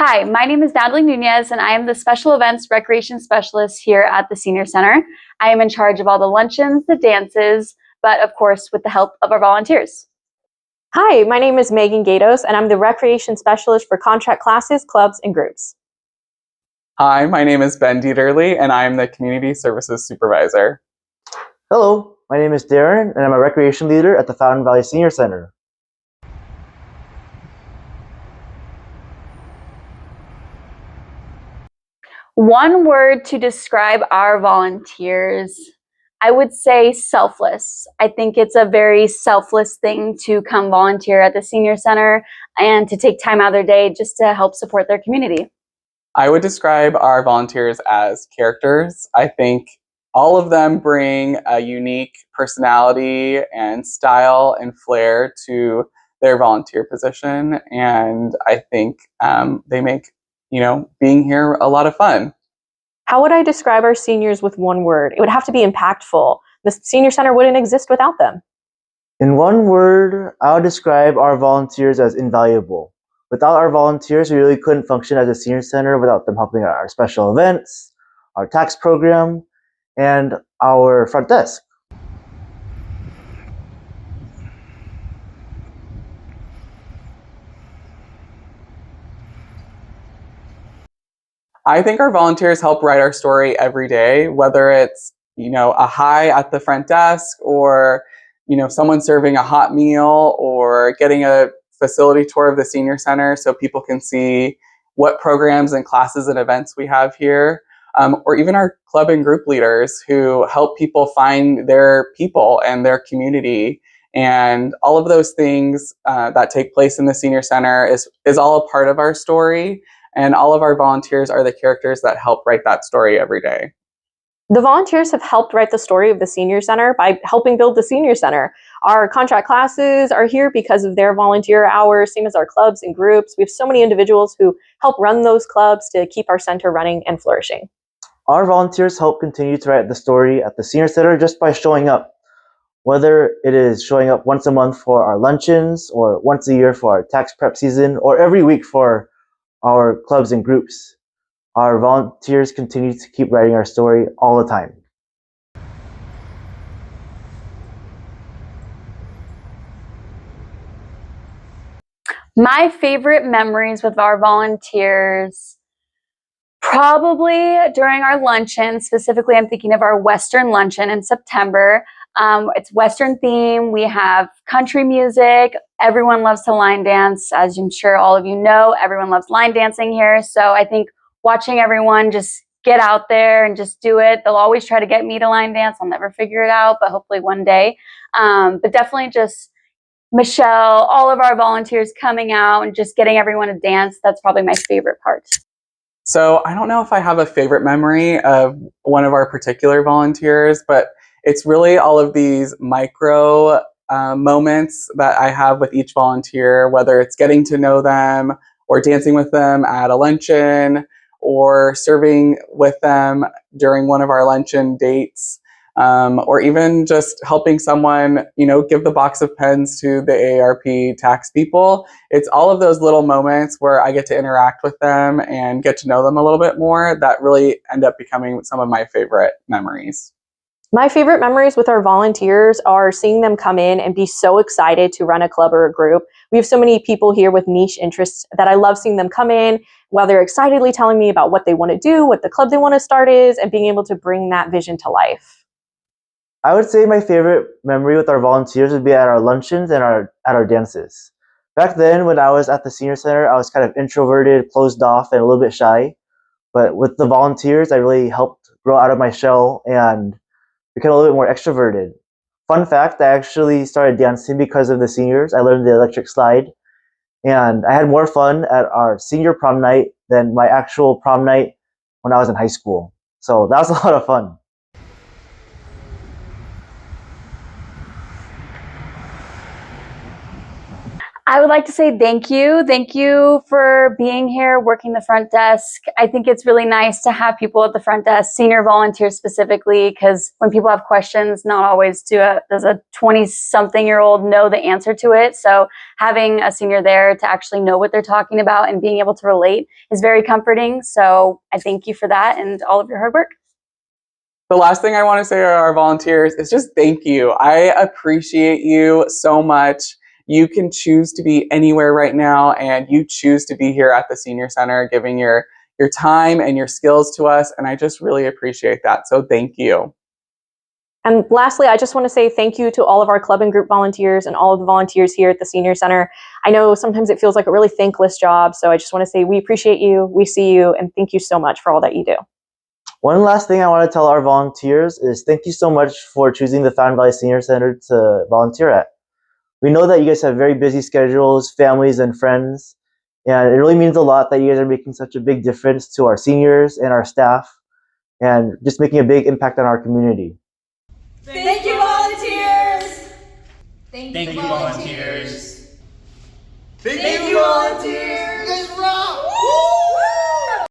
Hi, my name is Natalie Nunez, and I am the Special Events Recreation Specialist here at the Senior Center. I am in charge of all the luncheons, the dances, but of course, with the help of our volunteers. Hi, my name is Megan Gatos, and I'm the Recreation Specialist for contract classes, clubs, and groups. Hi, my name is Ben Dieterle, and I am the Community Services Supervisor. Hello, my name is Darren, and I'm a Recreation Leader at the Fountain Valley Senior Center. One word to describe our volunteers, I would say selfless. I think it's a very selfless thing to come volunteer at the Senior Center and to take time out of their day just to help support their community. I would describe our volunteers as characters. I think all of them bring a unique personality and style and flair to their volunteer position, and I think they make being here a lot of fun. How would I describe our seniors with one word? It would have to be impactful. The Senior Center wouldn't exist without them. In one word, I would describe our volunteers as invaluable. Without our volunteers, we really couldn't function as a senior center without them helping out our special events, our tax program, and our front desk. I think our volunteers help write our story every day, whether it's, a hi at the front desk or, someone serving a hot meal or getting a facility tour of the senior center so people can see what programs and classes and events we have here. Or even our club and group leaders who help people find their people and their community. And all of those things that take place in the senior center is all a part of our story. And all of our volunteers are the characters that help write that story every day. The volunteers have helped write the story of the Senior Center by helping build the Senior Center. Our contract classes are here because of their volunteer hours, same as our clubs and groups. We have so many individuals who help run those clubs to keep our center running and flourishing. Our volunteers help continue to write the story at the Senior Center just by showing up. Whether it is showing up once a month for our luncheons, or once a year for our tax prep season, or every week for our clubs and groups. Our volunteers continue to keep writing our story all the time. My favorite memories with our volunteers, probably during our luncheon. Specifically, I'm thinking of our Western luncheon in September. It's Western theme. We have country music. Everyone loves to line dance. As I'm sure all of you know, everyone loves line dancing here. So I think watching everyone just get out there and just do it. They'll always try to get me to line dance. I'll never figure it out, but hopefully one day. But definitely just Michelle, all of our volunteers coming out and just getting everyone to dance. That's probably my favorite part. So I don't know if I have a favorite memory of one of our particular volunteers, but it's really all of these micro moments that I have with each volunteer, whether it's getting to know them or dancing with them at a luncheon or serving with them during one of our luncheon dates. Or even just helping someone, give the box of pens to the AARP tax people. It's all of those little moments where I get to interact with them and get to know them a little bit more that really end up becoming some of my favorite memories. My favorite memories with our volunteers are seeing them come in and be so excited to run a club or a group. We have so many people here with niche interests that I love seeing them come in while they're excitedly telling me about what they want to do, what the club they want to start is, and being able to bring that vision to life. I would say my favorite memory with our volunteers would be at our luncheons and at our dances. Back then, when I was at the Senior Center, I was kind of introverted, closed off, and a little bit shy. But with the volunteers, I really helped grow out of my shell and became a little bit more extroverted. Fun fact, I actually started dancing because of the seniors. I learned the electric slide, and I had more fun at our senior prom night than my actual prom night when I was in high school. So that was a lot of fun. I would like to say thank you. Thank you for being here, working the front desk. I think it's really nice to have people at the front desk, senior volunteers specifically, because when people have questions, not always does a 20-something-year-old know the answer to it. So having a senior there to actually know what they're talking about and being able to relate is very comforting. So I thank you for that and all of your hard work. The last thing I want to say to our volunteers is just thank you. I appreciate you so much. You can choose to be anywhere right now, and you choose to be here at the Senior Center, giving your time and your skills to us, and I just really appreciate that. So thank you. And lastly, I just want to say thank you to all of our club and group volunteers and all of the volunteers here at the Senior Center. I know sometimes it feels like a really thankless job, so I just want to say we appreciate you, we see you, and thank you so much for all that you do. One last thing I want to tell our volunteers is thank you so much for choosing the Fountain Valley Senior Center to volunteer at. We know that you guys have very busy schedules, families, and friends, and it really means a lot that you guys are making such a big difference to our seniors and our staff, and just making a big impact on our community. Thank you, volunteers! Thank you, volunteers. Thank you, volunteers!